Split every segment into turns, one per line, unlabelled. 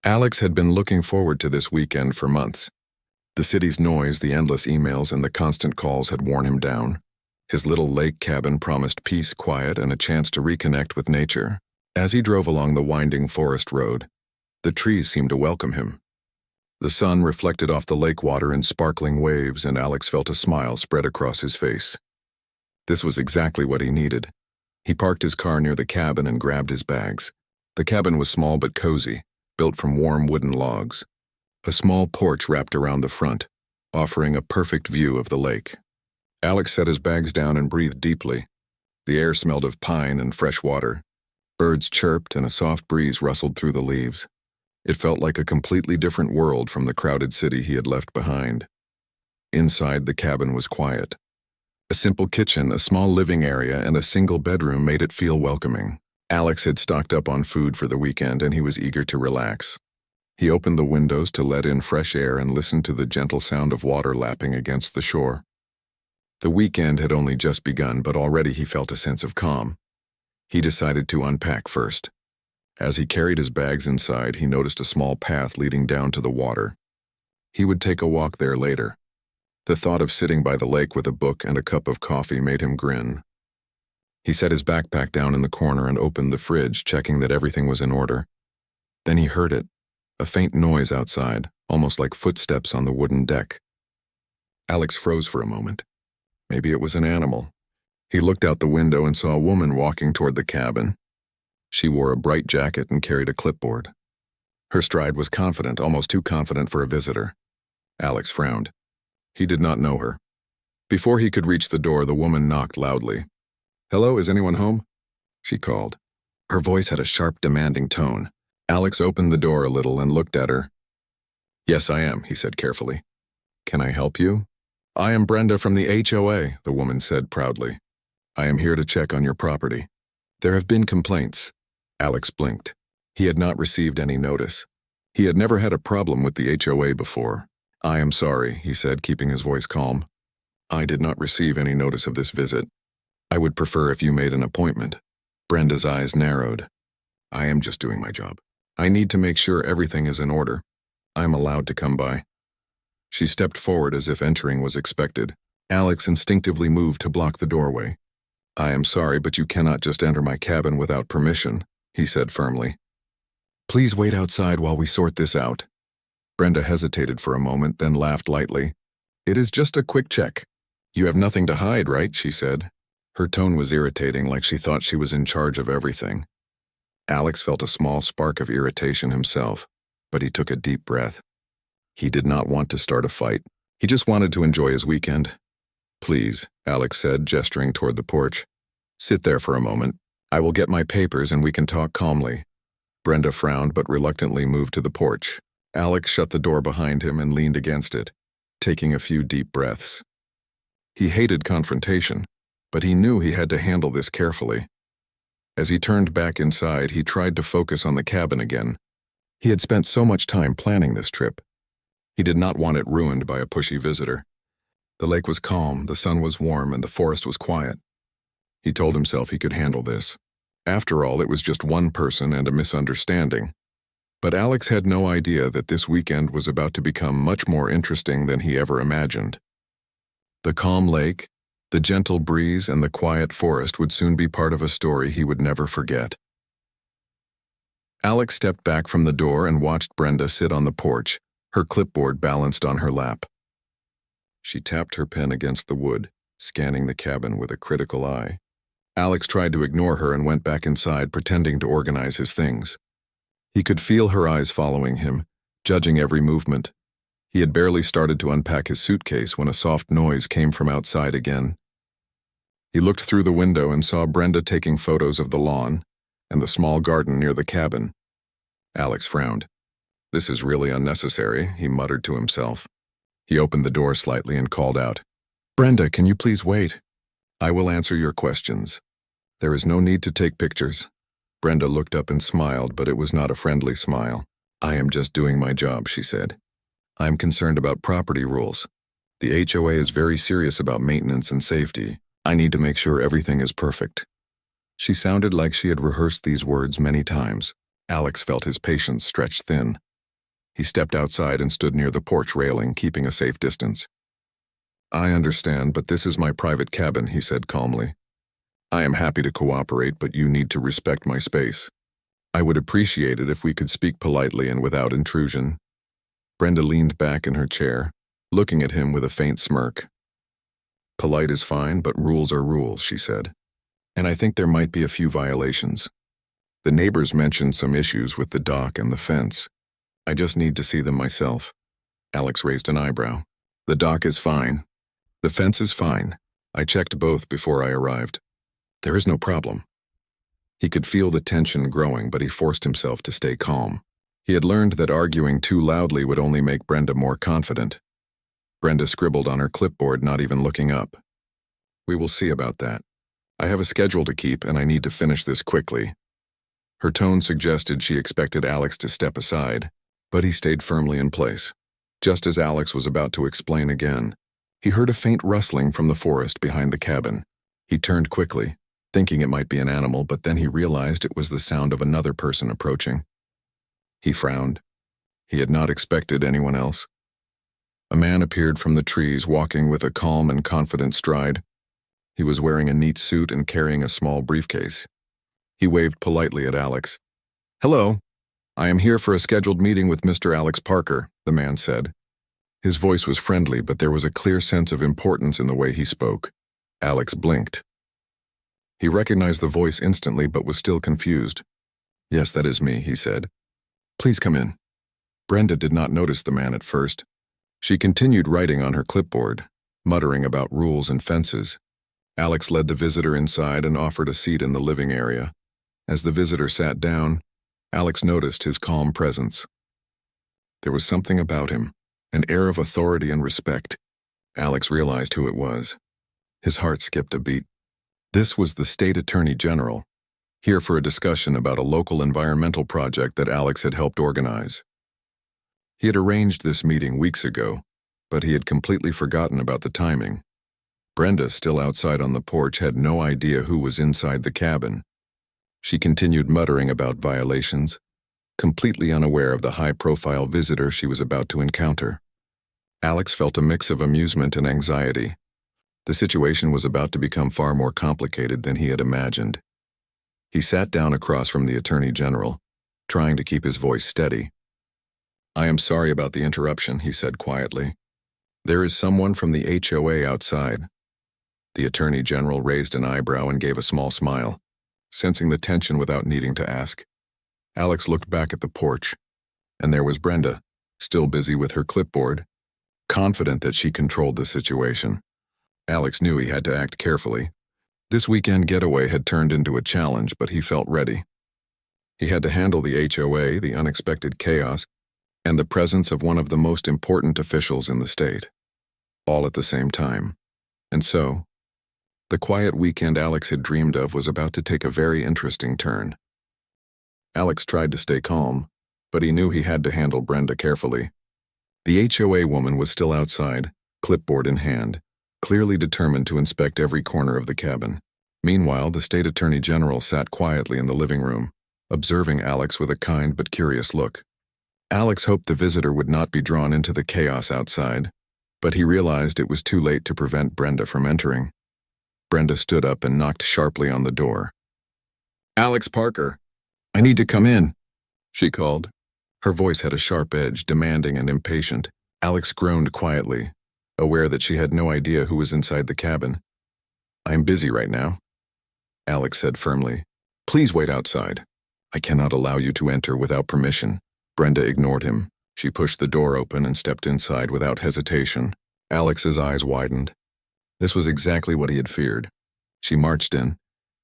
Alex had been looking forward to this weekend for months. The city's noise, the endless emails, and the constant calls had worn him down. His little lake cabin promised peace, quiet, and a chance to reconnect with nature. As he drove along the winding forest road, the trees seemed to welcome him. The sun reflected off the lake water in sparkling waves, and Alex felt a smile spread across his face. This was exactly what he needed. He parked his car near the cabin and grabbed his bags. The cabin was small but cozy, built from warm wooden logs. A small porch wrapped around the front, offering a perfect view of the lake. Alex set his bags down and breathed deeply. The air smelled of pine and fresh water. Birds chirped and a soft breeze rustled through the leaves. It felt like a completely different world from the crowded city he had left behind. Inside, the cabin was quiet. A simple kitchen, a small living area, and a single bedroom made it feel welcoming. Alex had stocked up on food for the weekend, and he was eager to relax. He opened the windows to let in fresh air and listened to the gentle sound of water lapping against the shore. The weekend had only just begun, but already he felt a sense of calm. He decided to unpack first. As he carried his bags inside, he noticed a small path leading down to the water. He would take a walk there later. The thought of sitting by the lake with a book and a cup of coffee made him grin. He set his backpack down in the corner and opened the fridge, checking that everything was in order. Then he heard it, a faint noise outside, almost like footsteps on the wooden deck. Alex froze for a moment. Maybe it was an animal. He looked out the window and saw a woman walking toward the cabin. She wore a bright jacket and carried a clipboard. Her stride was confident, almost too confident for a visitor. Alex frowned. He did not know her. Before he could reach the door, the woman knocked loudly. "Hello, is anyone home?" she called. Her voice had a sharp, demanding tone. Alex opened the door a little and looked at her. "Yes, I am," he said carefully. "Can I help you?" "I am Brenda from the HOA," the woman said proudly. "I am here to check on your property. There have been complaints." Alex blinked. He had not received any notice. He had never had a problem with the HOA before. "I am sorry," he said, keeping his voice calm. "I did not receive any notice of this visit. I would prefer if you made an appointment." Brenda's eyes narrowed. "I am just doing my job. I need to make sure everything is in order. I am allowed to come by." She stepped forward as if entering was expected. Alex instinctively moved to block the doorway. "I am sorry, but you cannot just enter my cabin without permission," he said firmly. "Please wait outside while we sort this out." Brenda hesitated for a moment, then laughed lightly. "It is just a quick check. You have nothing to hide, right?" she said. Her tone was irritating, like she thought she was in charge of everything. Alex felt a small spark of irritation himself, but he took a deep breath. He did not want to start a fight. He just wanted to enjoy his weekend. "Please," Alex said, gesturing toward the porch. "Sit there for a moment. I will get my papers and we can talk calmly." Brenda frowned but reluctantly moved to the porch. Alex shut the door behind him and leaned against it, taking a few deep breaths. He hated confrontation, but he knew he had to handle this carefully. As he turned back inside, he tried to focus on the cabin again. He had spent so much time planning this trip. He did not want it ruined by a pushy visitor. The lake was calm, the sun was warm, and the forest was quiet. He told himself he could handle this. After all, it was just one person and a misunderstanding. But Alex had no idea that this weekend was about to become much more interesting than he ever imagined. The calm lake, the gentle breeze, and the quiet forest would soon be part of a story he would never forget. Alex stepped back from the door and watched Brenda sit on the porch, her clipboard balanced on her lap. She tapped her pen against the wood, scanning the cabin with a critical eye. Alex tried to ignore her and went back inside, pretending to organize his things. He could feel her eyes following him, judging every movement. He had barely started to unpack his suitcase when a soft noise came from outside again. He looked through the window and saw Brenda taking photos of the lawn and the small garden near the cabin. Alex frowned. "This is really unnecessary," he muttered to himself. He opened the door slightly and called out, "Brenda, can you please wait? I will answer your questions. There is no need to take pictures." Brenda looked up and smiled, but it was not a friendly smile. "I am just doing my job," she said. "I am concerned about property rules. The HOA is very serious about maintenance and safety. I need to make sure everything is perfect." She sounded like she had rehearsed these words many times. Alex felt his patience stretch thin. He stepped outside and stood near the porch railing, keeping a safe distance. "I understand, but this is my private cabin," he said calmly. "I am happy to cooperate, but you need to respect my space. I would appreciate it if we could speak politely and without intrusion." Brenda leaned back in her chair, looking at him with a faint smirk. "Polite is fine, but rules are rules," she said. "And I think there might be a few violations. The neighbors mentioned some issues with the dock and the fence. I just need to see them myself." Alex raised an eyebrow. "The dock is fine. The fence is fine. I checked both before I arrived. There is no problem." He could feel the tension growing, but he forced himself to stay calm. He had learned that arguing too loudly would only make Brenda more confident. Brenda scribbled on her clipboard, not even looking up. "We will see about that. I have a schedule to keep, and I need to finish this quickly." Her tone suggested she expected Alex to step aside, but he stayed firmly in place. Just as Alex was about to explain again, he heard a faint rustling from the forest behind the cabin. He turned quickly, thinking it might be an animal, but then he realized it was the sound of another person approaching. He frowned. He had not expected anyone else. A man appeared from the trees, walking with a calm and confident stride. He was wearing a neat suit and carrying a small briefcase. He waved politely at Alex. "Hello. I am here for a scheduled meeting with Mr. Alex Parker," the man said. His voice was friendly, but there was a clear sense of importance in the way he spoke. Alex blinked. He recognized the voice instantly, but was still confused. "Yes, that is me," he said. "Please come in." Brenda did not notice the man at first. She continued writing on her clipboard, muttering about rules and fences. Alex led the visitor inside and offered a seat in the living area. As the visitor sat down, Alex noticed his calm presence. There was something about him, an air of authority and respect. Alex realized who it was. His heart skipped a beat. This was the State Attorney General, here for a discussion about a local environmental project that Alex had helped organize. He had arranged this meeting weeks ago, but he had completely forgotten about the timing. Brenda, still outside on the porch, had no idea who was inside the cabin. She continued muttering about violations, completely unaware of the high-profile visitor she was about to encounter. Alex felt a mix of amusement and anxiety. The situation was about to become far more complicated than he had imagined. He sat down across from the Attorney General, trying to keep his voice steady. "I am sorry about the interruption," he said quietly. "There is someone from the HOA outside." The Attorney General raised an eyebrow and gave a small smile, sensing the tension without needing to ask. Alex looked back at the porch, and there was Brenda, still busy with her clipboard, confident that she controlled the situation. Alex knew he had to act carefully. This weekend getaway had turned into a challenge, but he felt ready. He had to handle the HOA, the unexpected chaos, and the presence of one of the most important officials in the state, all at the same time. And so, the quiet weekend Alex had dreamed of was about to take a very interesting turn. Alex tried to stay calm, but he knew he had to handle Brenda carefully. The HOA woman was still outside, clipboard in hand, clearly determined to inspect every corner of the cabin. Meanwhile, the State Attorney General sat quietly in the living room, observing Alex with a kind but curious look. Alex hoped the visitor would not be drawn into the chaos outside, but he realized it was too late to prevent Brenda from entering. Brenda stood up and knocked sharply on the door. "Alex Parker, I need to come in," she called. Her voice had a sharp edge, demanding and impatient. Alex groaned quietly, aware that she had no idea who was inside the cabin. "I am busy right now," Alex said firmly. "Please wait outside. I cannot allow you to enter without permission." Brenda ignored him. She pushed the door open and stepped inside without hesitation. Alex's eyes widened. This was exactly what he had feared. She marched in,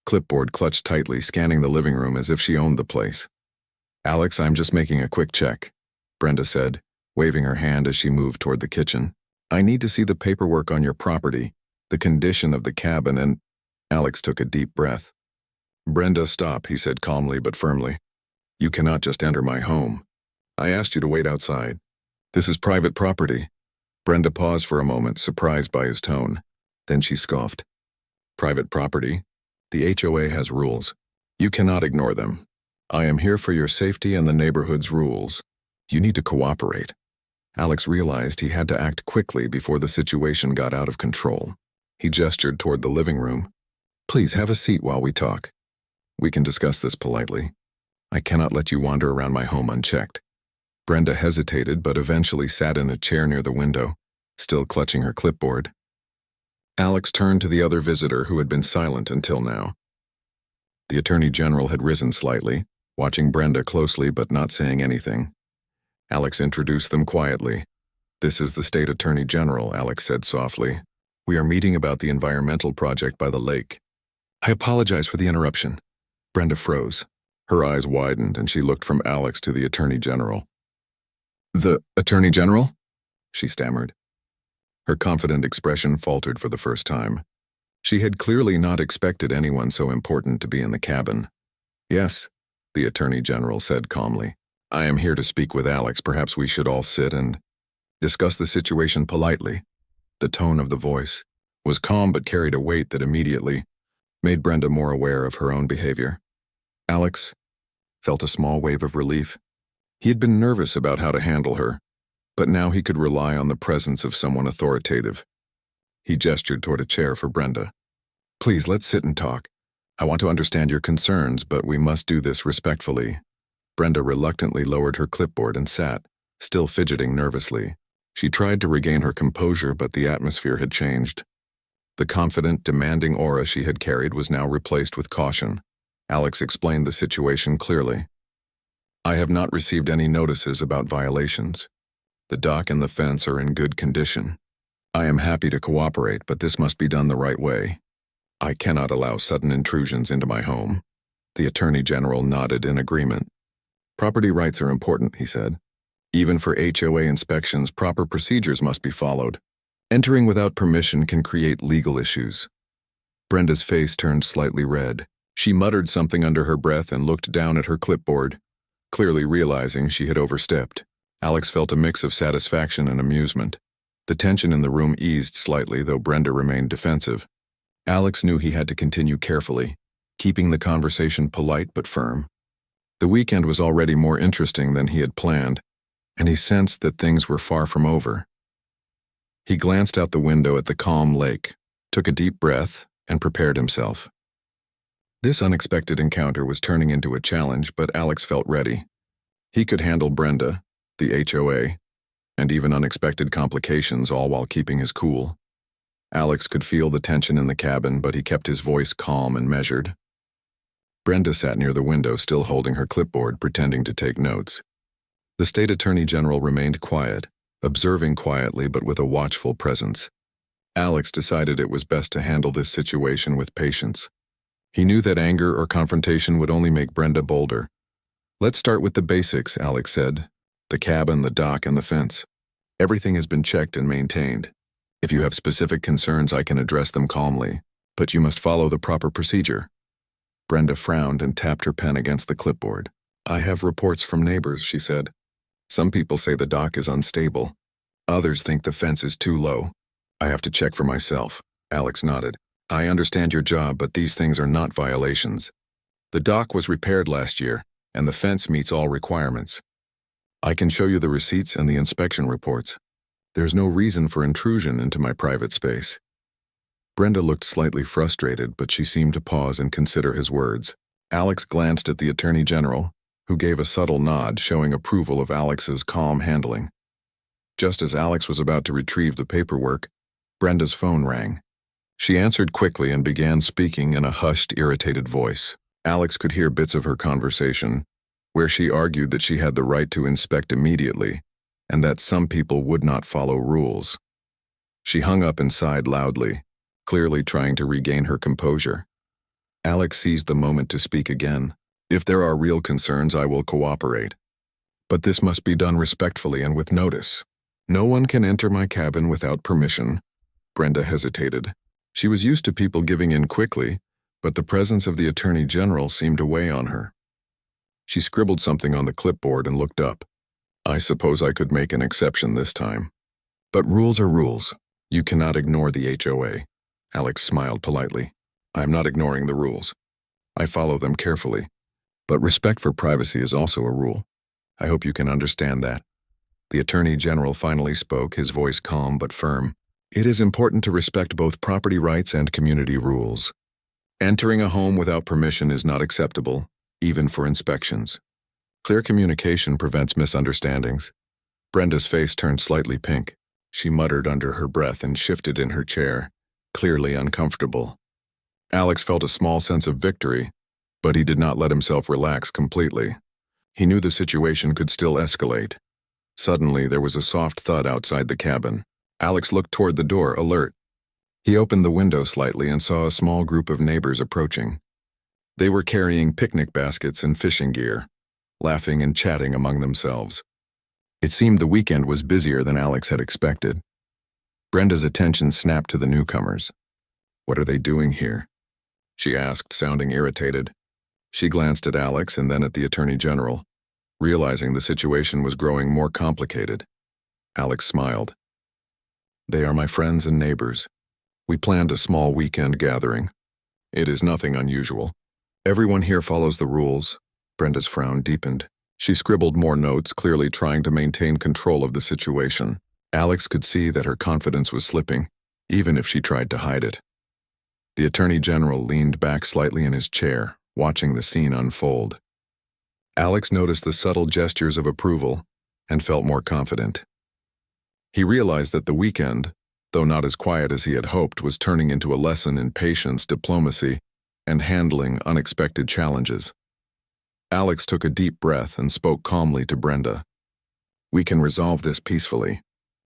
clipboard clutched tightly, scanning the living room as if she owned the place. "Alex, I'm just making a quick check," Brenda said, waving her hand as she moved toward the kitchen. "I need to see the paperwork on your property, the condition of the cabin, and—" Alex took a deep breath. "Brenda, stop," he said calmly but firmly. "You cannot just enter my home. I asked you to wait outside. This is private property." Brenda paused for a moment, surprised by his tone. Then she scoffed. "Private property? The HOA has rules. You cannot ignore them. I am here for your safety and the neighborhood's rules." You need to cooperate. Alex realized he had to act quickly before the situation got out of control. He gestured toward the living room. Please have a seat while we talk. We can discuss this politely. I cannot let you wander around my home unchecked. Brenda hesitated but eventually sat in a chair near the window, still clutching her clipboard. Alex turned to the other visitor who had been silent until now. The Attorney General had risen slightly, watching Brenda closely but not saying anything. Alex introduced them quietly. This is the State Attorney General, Alex said softly. We are meeting about the environmental project by the lake. I apologize for the interruption. Brenda froze. Her eyes widened and she looked from Alex to the Attorney General. The Attorney General? She stammered. Her confident expression faltered for the first time. She had clearly not expected anyone so important to be in the cabin. Yes, the Attorney General said calmly. I am here to speak with Alex. Perhaps we should all sit and discuss the situation politely. The tone of the voice was calm but carried a weight that immediately made Brenda more aware of her own behavior. Alex felt a small wave of relief. He had been nervous about how to handle her, but now he could rely on the presence of someone authoritative. He gestured toward a chair for Brenda. Please, let's sit and talk. I want to understand your concerns, but we must do this respectfully. Brenda reluctantly lowered her clipboard and sat, still fidgeting nervously. She tried to regain her composure, but the atmosphere had changed. The confident, demanding aura she had carried was now replaced with caution. Alex explained the situation clearly. I have not received any notices about violations. The dock and the fence are in good condition. I am happy to cooperate, but this must be done the right way. I cannot allow sudden intrusions into my home. The Attorney General nodded in agreement. Property rights are important, he said. Even for HOA inspections, proper procedures must be followed. Entering without permission can create legal issues. Brenda's face turned slightly red. She muttered something under her breath and looked down at her clipboard, clearly realizing she had overstepped. Alex felt a mix of satisfaction and amusement. The tension in the room eased slightly, though Brenda remained defensive. Alex knew he had to continue carefully, keeping the conversation polite but firm. The weekend was already more interesting than he had planned, and he sensed that things were far from over. He glanced out the window at the calm lake, took a deep breath, and prepared himself. This unexpected encounter was turning into a challenge, but Alex felt ready. He could handle Brenda, the HOA, and even unexpected complications, all while keeping his cool. Alex could feel the tension in the cabin, but he kept his voice calm and measured. Brenda sat near the window, still holding her clipboard, pretending to take notes. The State Attorney General remained quiet, observing quietly but with a watchful presence. Alex decided it was best to handle this situation with patience. He knew that anger or confrontation would only make Brenda bolder. Let's start with the basics, Alex said. The cabin, the dock, and the fence. Everything has been checked and maintained. If you have specific concerns, I can address them calmly, but you must follow the proper procedure. Brenda frowned and tapped her pen against the clipboard. I have reports from neighbors, she said. Some people say the dock is unstable. Others think the fence is too low. I have to check for myself. Alex nodded. I understand your job, but these things are not violations. The dock was repaired last year, and the fence meets all requirements. I can show you the receipts and the inspection reports. There's no reason for intrusion into my private space. Brenda looked slightly frustrated, but she seemed to pause and consider his words. Alex glanced at the Attorney General, who gave a subtle nod, showing approval of Alex's calm handling. Just as Alex was about to retrieve the paperwork, Brenda's phone rang. She answered quickly and began speaking in a hushed, irritated voice. Alex could hear bits of her conversation, where she argued that she had the right to inspect immediately, and that some people would not follow rules. She hung up and sighed loudly, clearly trying to regain her composure. Alex seized the moment to speak again. If there are real concerns, I will cooperate. But this must be done respectfully and with notice. No one can enter my cabin without permission. Brenda hesitated. She was used to people giving in quickly, but the presence of the Attorney General seemed to weigh on her. She scribbled something on the clipboard and looked up. I suppose I could make an exception this time. But rules are rules. You cannot ignore the HOA. Alex smiled politely. I am not ignoring the rules. I follow them carefully. But respect for privacy is also a rule. I hope you can understand that. The Attorney General finally spoke, his voice calm but firm. It is important to respect both property rights and community rules. Entering a home without permission is not acceptable, even for inspections. Clear communication prevents misunderstandings. Brenda's face turned slightly pink. She muttered under her breath and shifted in her chair, clearly uncomfortable. Alex felt a small sense of victory, but he did not let himself relax completely. He knew the situation could still escalate. Suddenly, there was a soft thud outside the cabin. Alex looked toward the door, alert. He opened the window slightly and saw a small group of neighbors approaching. They were carrying picnic baskets and fishing gear, laughing and chatting among themselves. It seemed the weekend was busier than Alex had expected. Brenda's attention snapped to the newcomers. "What are they doing here?" she asked, sounding irritated. She glanced at Alex and then at the Attorney General, realizing the situation was growing more complicated. Alex smiled. "They are my friends and neighbors. We planned a small weekend gathering. It is nothing unusual. Everyone here follows the rules." Brenda's frown deepened. She scribbled more notes, clearly trying to maintain control of the situation. Alex could see that her confidence was slipping, even if she tried to hide it. The Attorney General leaned back slightly in his chair, watching the scene unfold. Alex noticed the subtle gestures of approval and felt more confident. He realized that the weekend, though not as quiet as he had hoped, was turning into a lesson in patience, diplomacy, and handling unexpected challenges. Alex took a deep breath and spoke calmly to Brenda. "We can resolve this peacefully.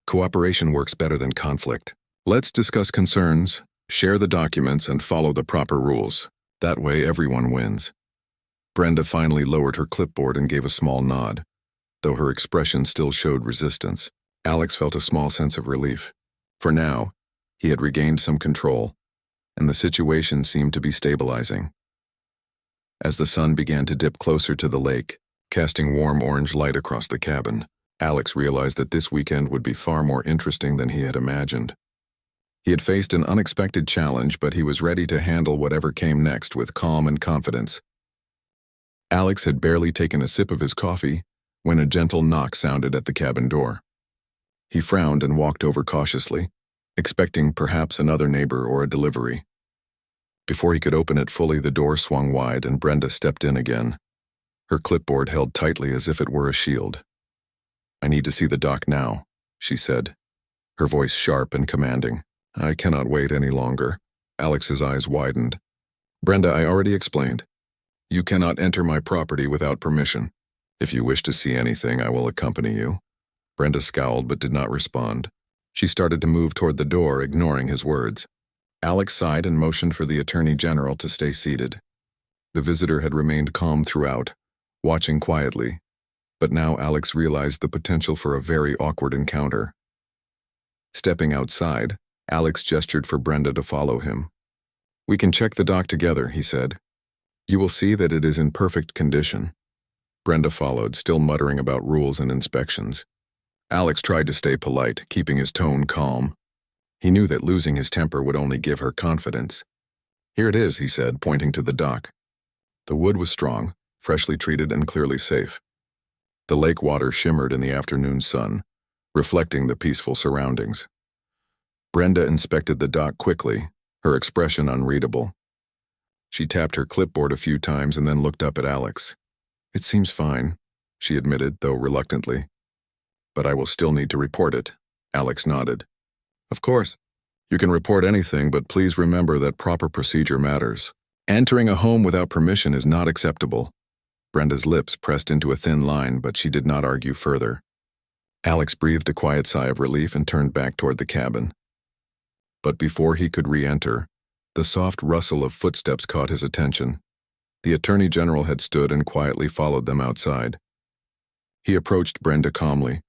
Cooperation works better than conflict. Let's discuss concerns, share the documents, and follow the proper rules. That way everyone wins." Brenda finally lowered her clipboard and gave a small nod, though her expression still showed resistance. Alex felt a small sense of relief. For now, he had regained some control, and the situation seemed to be stabilizing. As the sun began to dip closer to the lake, casting warm orange light across the cabin, Alex realized that this weekend would be far more interesting than he had imagined. He had faced an unexpected challenge, but he was ready to handle whatever came next with calm and confidence. Alex had barely taken a sip of his coffee when a gentle knock sounded at the cabin door. He frowned and walked over cautiously, expecting perhaps another neighbor or a delivery. Before he could open it fully, the door swung wide and Brenda stepped in again, her clipboard held tightly as if it were a shield. "I need to see the doc now," she said, her voice sharp and commanding. "I cannot wait any longer." Alex's eyes widened. "Brenda, I already explained. You cannot enter my property without permission. If you wish to see anything, I will accompany you." Brenda scowled but did not respond. She started to move toward the door, ignoring his words. Alex sighed and motioned for the Attorney General to stay seated. The visitor had remained calm throughout, watching quietly, but now Alex realized the potential for a very awkward encounter. Stepping outside, Alex gestured for Brenda to follow him. "We can check the dock together," he said. "You will see that it is in perfect condition." Brenda followed, still muttering about rules and inspections. Alex tried to stay polite, keeping his tone calm. He knew that losing his temper would only give her confidence. "Here it is," he said, pointing to the dock. The wood was strong, freshly treated, and clearly safe. The lake water shimmered in the afternoon sun, reflecting the peaceful surroundings. Brenda inspected the dock quickly, her expression unreadable. She tapped her clipboard a few times and then looked up at Alex. "It seems fine," she admitted, though reluctantly. "But I will still need to report it." Alex nodded. "Of course. You can report anything, but please remember that proper procedure matters. Entering a home without permission is not acceptable." Brenda's lips pressed into a thin line, but she did not argue further. Alex breathed a quiet sigh of relief and turned back toward the cabin. But before he could re-enter, the soft rustle of footsteps caught his attention. The Attorney General had stood and quietly followed them outside. He approached Brenda calmly,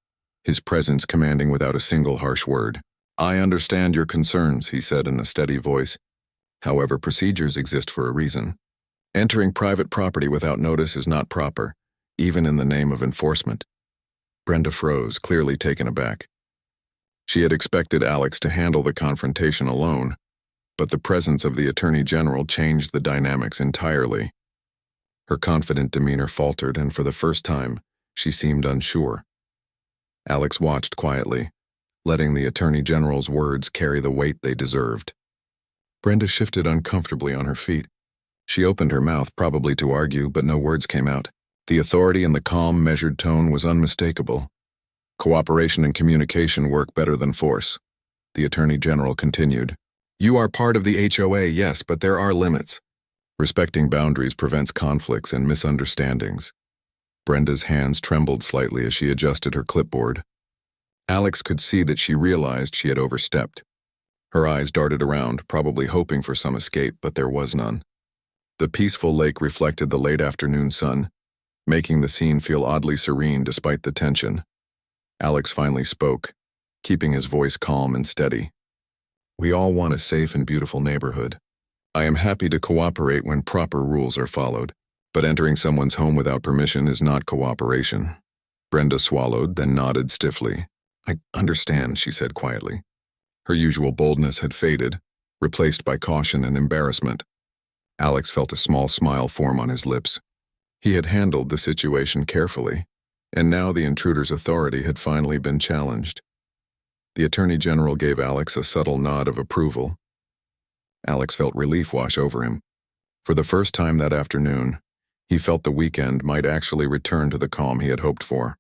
his presence commanding without a single harsh word. "I understand your concerns," he said in a steady voice. "However, procedures exist for a reason. Entering private property without notice is not proper, even in the name of enforcement." Brenda froze, clearly taken aback. She had expected Alex to handle the confrontation alone, but the presence of the Attorney General changed the dynamics entirely. Her confident demeanor faltered, and for the first time, She seemed unsure. Alex watched quietly, letting the Attorney General's words carry the weight they deserved. Brenda shifted uncomfortably on her feet. She opened her mouth, probably to argue, but no words came out. The authority in the calm, measured tone was unmistakable. Cooperation and communication work better than force. The Attorney General continued. You are part of the HOA, yes, but there are limits. Respecting boundaries prevents conflicts and misunderstandings. Brenda's hands trembled slightly as she adjusted her clipboard. Alex could see that she realized she had overstepped. Her eyes darted around, probably hoping for some escape, but there was none. The peaceful lake reflected the late afternoon sun, making the scene feel oddly serene despite the tension. Alex finally spoke, keeping his voice calm and steady. We all want a safe and beautiful neighborhood. I am happy to cooperate when proper rules are followed, but entering someone's home without permission is not cooperation. Brenda swallowed, then nodded stiffly. I understand, she said quietly. Her usual boldness had faded, replaced by caution and embarrassment. Alex felt a small smile form on his lips. He had handled the situation carefully, and now the intruder's authority had finally been challenged. The Attorney General gave Alex a subtle nod of approval. Alex felt relief wash over him. For the first time that afternoon, he felt the weekend might actually return to the calm he had hoped for.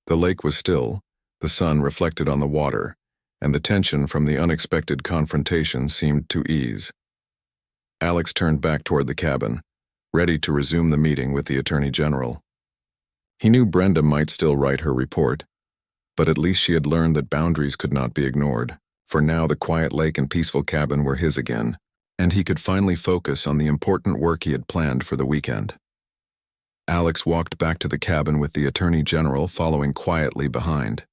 The lake was still, the sun reflected on the water, and the tension from the unexpected confrontation seemed to ease. Alex turned back toward the cabin, ready to resume the meeting with the Attorney General. He knew Brenda might still write her report, but at least she had learned that boundaries could not be ignored. For now, the quiet lake and peaceful cabin were his again, and he could finally focus on the important work he had planned for the weekend. Alex walked back to the cabin with the Attorney General following quietly behind.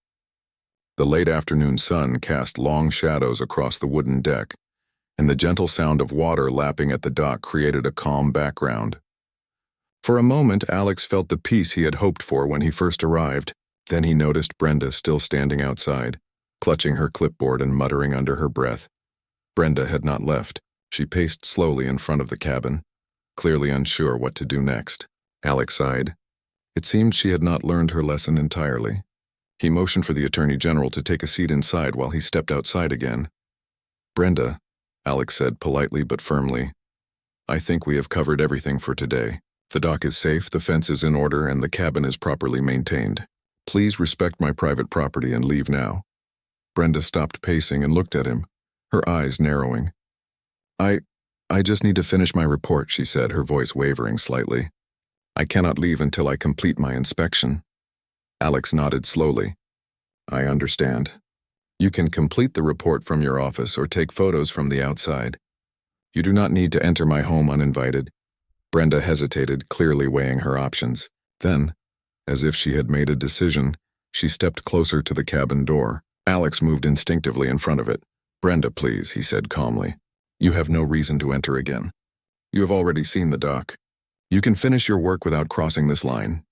The late afternoon sun cast long shadows across the wooden deck, and the gentle sound of water lapping at the dock created a calm background. For a moment, Alex felt the peace he had hoped for when he first arrived. Then he noticed Brenda still standing outside, clutching her clipboard and muttering under her breath. Brenda had not left. She paced slowly in front of the cabin, clearly unsure what to do next. Alex sighed. It seemed she had not learned her lesson entirely. He motioned for the Attorney General to take a seat inside while he stepped outside again. Brenda, Alex said politely but firmly, I think we have covered everything for today. The dock is safe, the fence is in order, and the cabin is properly maintained. Please respect my private property and leave now. Brenda stopped pacing and looked at him, her eyes narrowing. I just need to finish my report, she said, her voice wavering slightly. I cannot leave until I complete my inspection. Alex nodded slowly. I understand. You can complete the report from your office or take photos from the outside. You do not need to enter my home uninvited. Brenda hesitated, clearly weighing her options. Then, as if she had made a decision, she stepped closer to the cabin door. Alex moved instinctively in front of it. Brenda, please, he said calmly. You have no reason to enter again. You have already seen the dock. You can finish your work without crossing this line.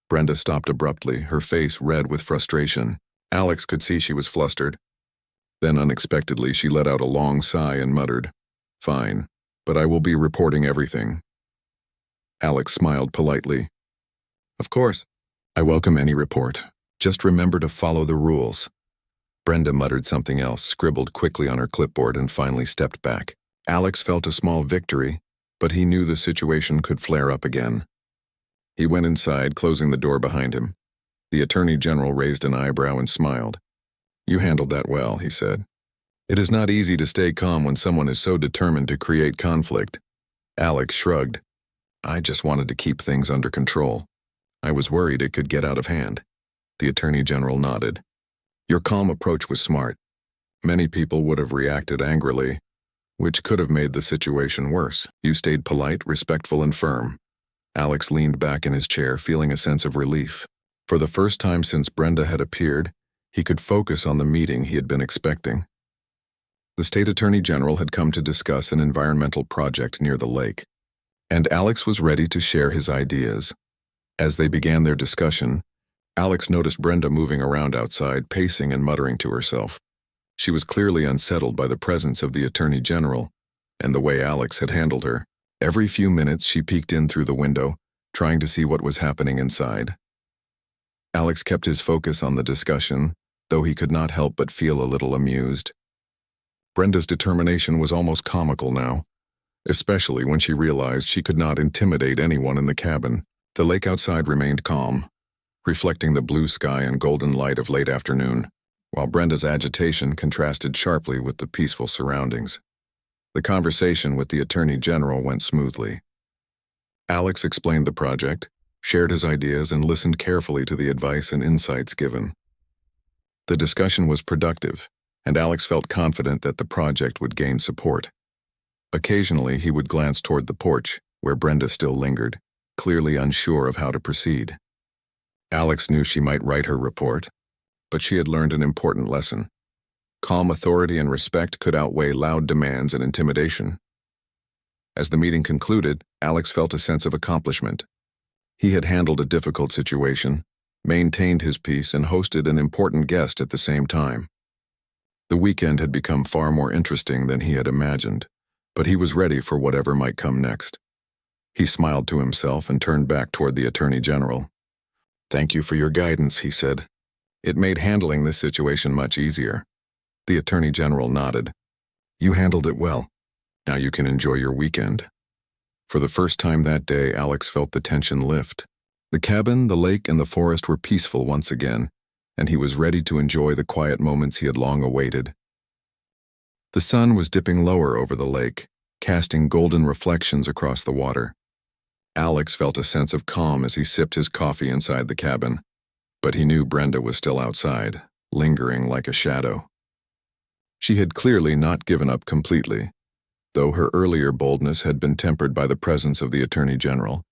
Brenda stopped abruptly, her face red with frustration. Alex could see she was flustered. Then unexpectedly she let out a long sigh and muttered, Fine, but I will be reporting everything. Alex smiled politely. Of course. I welcome any report. Just remember to follow the rules. Brenda muttered something else, scribbled quickly on her clipboard, and finally stepped back. Alex felt a small victory, but he knew the situation could flare up again. He went inside, closing the door behind him. The Attorney General raised an eyebrow and smiled. You handled that well, he said. It is not easy to stay calm when someone is so determined to create conflict. Alex shrugged. I just wanted to keep things under control. I was worried it could get out of hand. The Attorney General nodded. Your calm approach was smart. Many people would have reacted angrily, which could have made the situation worse. You stayed polite, respectful, and firm. Alex leaned back in his chair, feeling a sense of relief. For the first time since Brenda had appeared, he could focus on the meeting he had been expecting. The State Attorney General had come to discuss an environmental project near the lake, and Alex was ready to share his ideas. As they began their discussion, Alex noticed Brenda moving around outside, pacing and muttering to herself. She was clearly unsettled by the presence of the Attorney General and the way Alex had handled her. Every few minutes she peeked in through the window, trying to see what was happening inside. Alex kept his focus on the discussion, though he could not help but feel a little amused. Brenda's determination was almost comical now, especially when she realized she could not intimidate anyone in the cabin. The lake outside remained calm, reflecting the blue sky and golden light of late afternoon, while Brenda's agitation contrasted sharply with the peaceful surroundings. The conversation with the Attorney General went smoothly. Alex explained the project, shared his ideas, and listened carefully to the advice and insights given. The discussion was productive, and Alex felt confident that the project would gain support. Occasionally, he would glance toward the porch, where Brenda still lingered, clearly unsure of how to proceed. Alex knew she might write her report, but she had learned an important lesson. Calm authority and respect could outweigh loud demands and intimidation. As the meeting concluded, Alex felt a sense of accomplishment. He had handled a difficult situation, maintained his peace, and hosted an important guest at the same time. The weekend had become far more interesting than he had imagined, but he was ready for whatever might come next. He smiled to himself and turned back toward the Attorney General. "Thank you for your guidance," he said. "It made handling this situation much easier." The Attorney General nodded. "You handled it well. Now you can enjoy your weekend." For the first time that day, Alex felt the tension lift. The cabin, the lake, and the forest were peaceful once again, and he was ready to enjoy the quiet moments he had long awaited. The sun was dipping lower over the lake, casting golden reflections across the water. Alex felt a sense of calm as he sipped his coffee inside the cabin, but he knew Brenda was still outside, lingering like a shadow. She had clearly not given up completely, though her earlier boldness had been tempered by the presence of the Attorney General.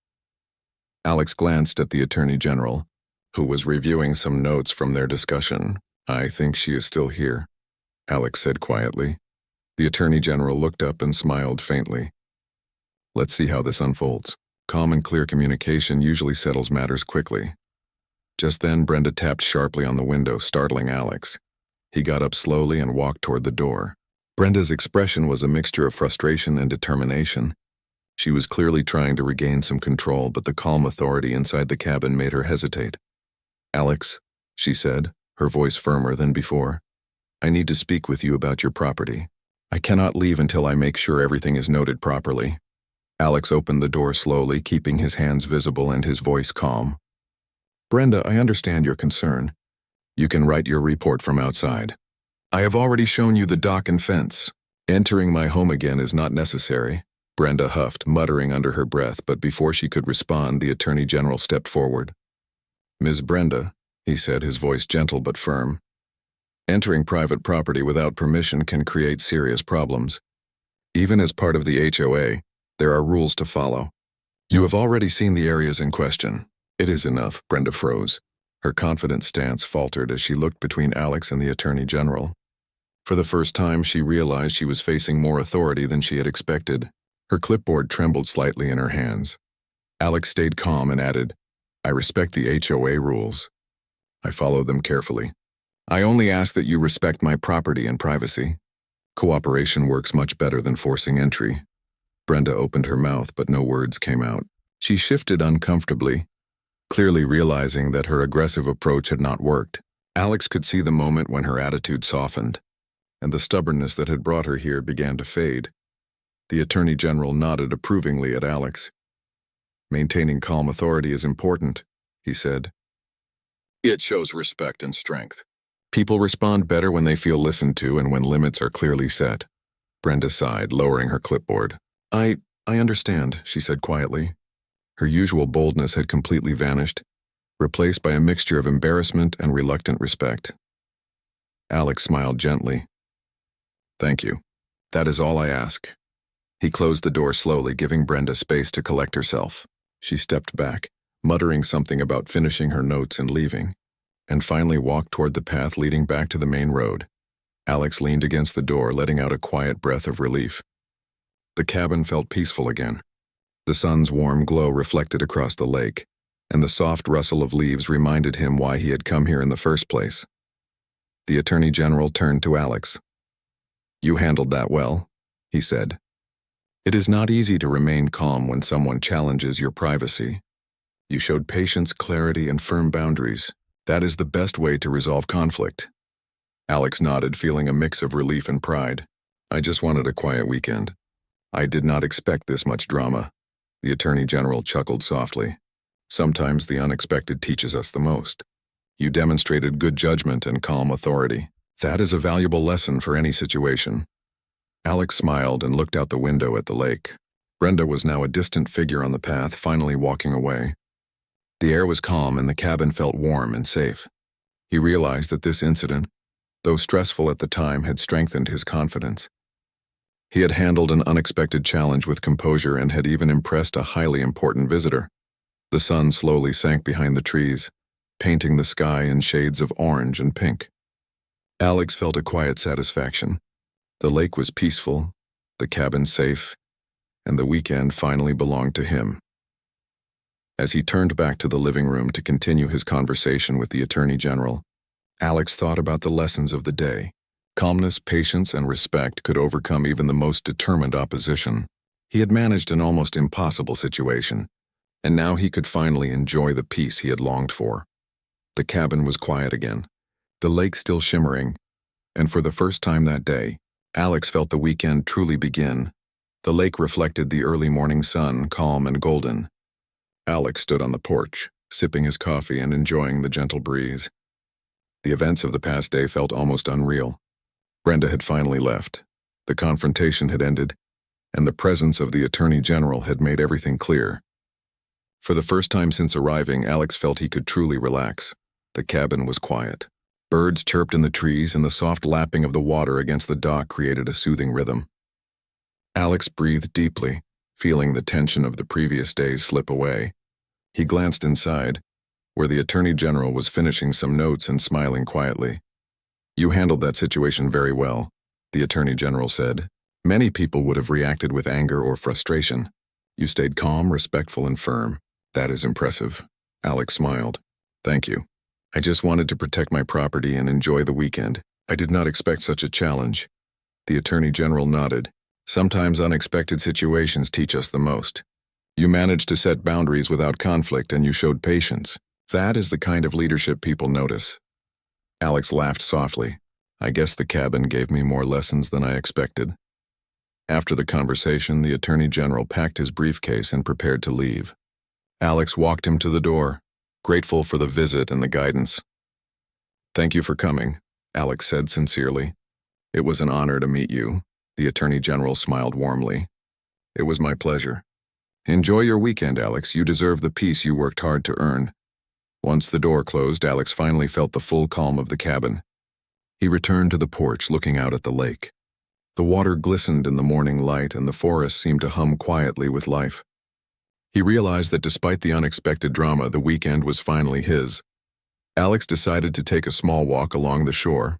Alex glanced at the Attorney General, who was reviewing some notes from their discussion. "I think she is still here," Alex said quietly. The Attorney General looked up and smiled faintly. "Let's see how this unfolds." Calm and clear communication usually settles matters quickly. Just then, Brenda tapped sharply on the window, startling Alex. He got up slowly and walked toward the door. Brenda's expression was a mixture of frustration and determination. She was clearly trying to regain some control, but the calm authority inside the cabin made her hesitate. "Alex," she said, her voice firmer than before, "I need to speak with you about your property. I cannot leave until I make sure everything is noted properly." Alex opened the door slowly, keeping his hands visible and his voice calm. "Brenda, I understand your concern. You can write your report from outside. I have already shown you the dock and fence. Entering my home again is not necessary," Brenda huffed, muttering under her breath, but before she could respond, the Attorney General stepped forward. "Ms. Brenda," he said, his voice gentle but firm, "entering private property without permission can create serious problems. Even as part of the HOA, there are rules to follow. You have already seen the areas in question." "It is enough," Brenda froze. Her confident stance faltered as she looked between Alex and the Attorney General. For the first time, she realized she was facing more authority than she had expected. Her clipboard trembled slightly in her hands. Alex stayed calm and added, "I respect the HOA rules. I follow them carefully. I only ask that you respect my property and privacy. Cooperation works much better than forcing entry." Brenda opened her mouth, but no words came out. She shifted uncomfortably, clearly realizing that her aggressive approach had not worked. Alex could see the moment when her attitude softened, and the stubbornness that had brought her here began to fade. The Attorney General nodded approvingly at Alex. "Maintaining calm authority is important," he said. "It shows respect and strength. People respond better when they feel listened to and when limits are clearly set." Brenda sighed, lowering her clipboard. I understand," she said quietly. Her usual boldness had completely vanished, replaced by a mixture of embarrassment and reluctant respect. Alex smiled gently. "Thank you. That is all I ask." He closed the door slowly, giving Brenda space to collect herself. She stepped back, muttering something about finishing her notes and leaving, and finally walked toward the path leading back to the main road. Alex leaned against the door, letting out a quiet breath of relief. The cabin felt peaceful again. The sun's warm glow reflected across the lake, and the soft rustle of leaves reminded him why he had come here in the first place. The Attorney General turned to Alex. "You handled that well," he said. "It is not easy to remain calm when someone challenges your privacy. You showed patience, clarity, and firm boundaries. That is the best way to resolve conflict. Alex nodded, feeling a mix of relief and pride. I just wanted a quiet weekend. I did not expect this much drama. The Attorney General chuckled softly. Sometimes the unexpected teaches us the most. You demonstrated good judgment and calm authority. That is a valuable lesson for any situation. Alex smiled and looked out the window at the lake. Brenda was now a distant figure on the path, finally walking away. The air was calm and the cabin felt warm and safe. He realized that this incident, though stressful at the time, had strengthened his confidence. He had handled an unexpected challenge with composure and had even impressed a highly important visitor. The sun slowly sank behind the trees, painting the sky in shades of orange and pink. Alex felt a quiet satisfaction. The lake was peaceful, the cabin safe, and the weekend finally belonged to him. As he turned back to the living room to continue his conversation with the Attorney General, Alex thought about the lessons of the day. Calmness, patience, and respect could overcome even the most determined opposition. He had managed an almost impossible situation, and now he could finally enjoy the peace he had longed for. The cabin was quiet again, the lake still shimmering, and for the first time that day, Alex felt the weekend truly begin. The lake reflected the early morning sun, calm and golden. Alex stood on the porch, sipping his coffee and enjoying the gentle breeze. The events of the past day felt almost unreal. Brenda had finally left. The confrontation had ended, and the presence of the Attorney General had made everything clear. For the first time since arriving, Alex felt he could truly relax. The cabin was quiet. Birds chirped in the trees, and the soft lapping of the water against the dock created a soothing rhythm. Alex breathed deeply, feeling the tension of the previous days slip away. He glanced inside, where the Attorney General was finishing some notes and smiling quietly. You handled that situation very well, the Attorney General said. Many people would have reacted with anger or frustration. You stayed calm, respectful, and firm. That is impressive. Alex smiled. Thank you. I just wanted to protect my property and enjoy the weekend. I did not expect such a challenge. The Attorney General nodded. Sometimes unexpected situations teach us the most. You managed to set boundaries without conflict and you showed patience. That is the kind of leadership people notice. Alex laughed softly. I guess the cabin gave me more lessons than I expected. After the conversation, the Attorney General packed his briefcase and prepared to leave. Alex walked him to the door, grateful for the visit and the guidance. Thank you for coming, Alex said sincerely. It was an honor to meet you. The Attorney General smiled warmly. It was my pleasure. Enjoy your weekend, Alex. You deserve the peace you worked hard to earn. Once the door closed, Alex finally felt the full calm of the cabin. He returned to the porch, looking out at the lake. The water glistened in the morning light, and the forest seemed to hum quietly with life. He realized that despite the unexpected drama, the weekend was finally his. Alex decided to take a small walk along the shore.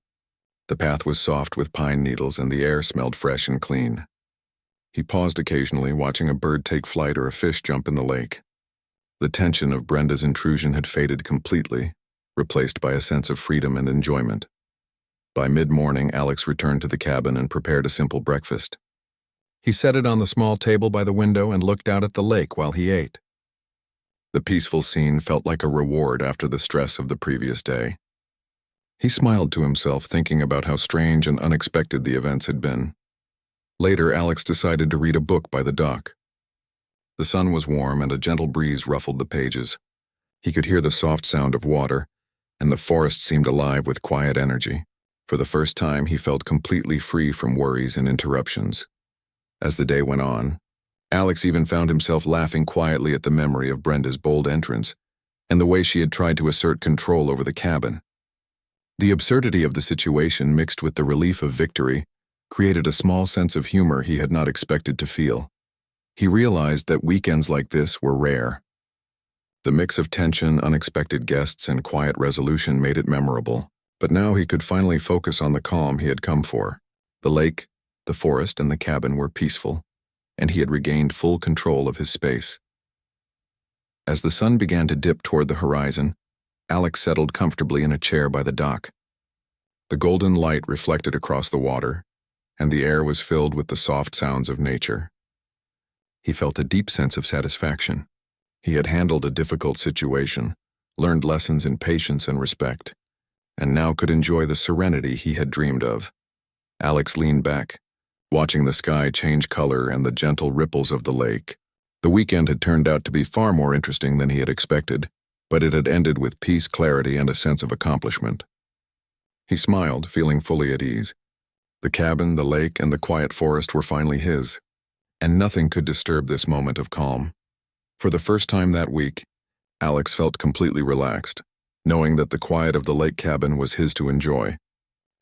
The path was soft with pine needles, and the air smelled fresh and clean. He paused occasionally, watching a bird take flight or a fish jump in the lake. The tension of Brenda's intrusion had faded completely, replaced by a sense of freedom and enjoyment. By mid-morning, Alex returned to the cabin and prepared a simple breakfast. He set it on the small table by the window and looked out at the lake while he ate. The peaceful scene felt like a reward after the stress of the previous day. He smiled to himself, thinking about how strange and unexpected the events had been. Later, Alex decided to read a book by the dock. The sun was warm and a gentle breeze ruffled the pages. He could hear the soft sound of water, and the forest seemed alive with quiet energy. For the first time, he felt completely free from worries and interruptions. As the day went on, Alex even found himself laughing quietly at the memory of Brenda's bold entrance and the way she had tried to assert control over the cabin. The absurdity of the situation, mixed with the relief of victory, created a small sense of humor he had not expected to feel. He realized that weekends like this were rare. The mix of tension, unexpected guests, and quiet resolution made it memorable, but now he could finally focus on the calm he had come for. The lake, the forest, and the cabin were peaceful, and he had regained full control of his space. As the sun began to dip toward the horizon, Alex settled comfortably in a chair by the dock. The golden light reflected across the water, and the air was filled with the soft sounds of nature. He felt a deep sense of satisfaction. He had handled a difficult situation, learned lessons in patience and respect, and now could enjoy the serenity he had dreamed of. Alex leaned back, watching the sky change color and the gentle ripples of the lake. The weekend had turned out to be far more interesting than he had expected, but it had ended with peace, clarity, and a sense of accomplishment. He smiled, feeling fully at ease. The cabin, the lake, and the quiet forest were finally his, and nothing could disturb this moment of calm. For the first time that week, Alex felt completely relaxed, knowing that the quiet of the lake cabin was his to enjoy,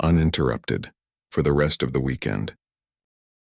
uninterrupted, for the rest of the weekend.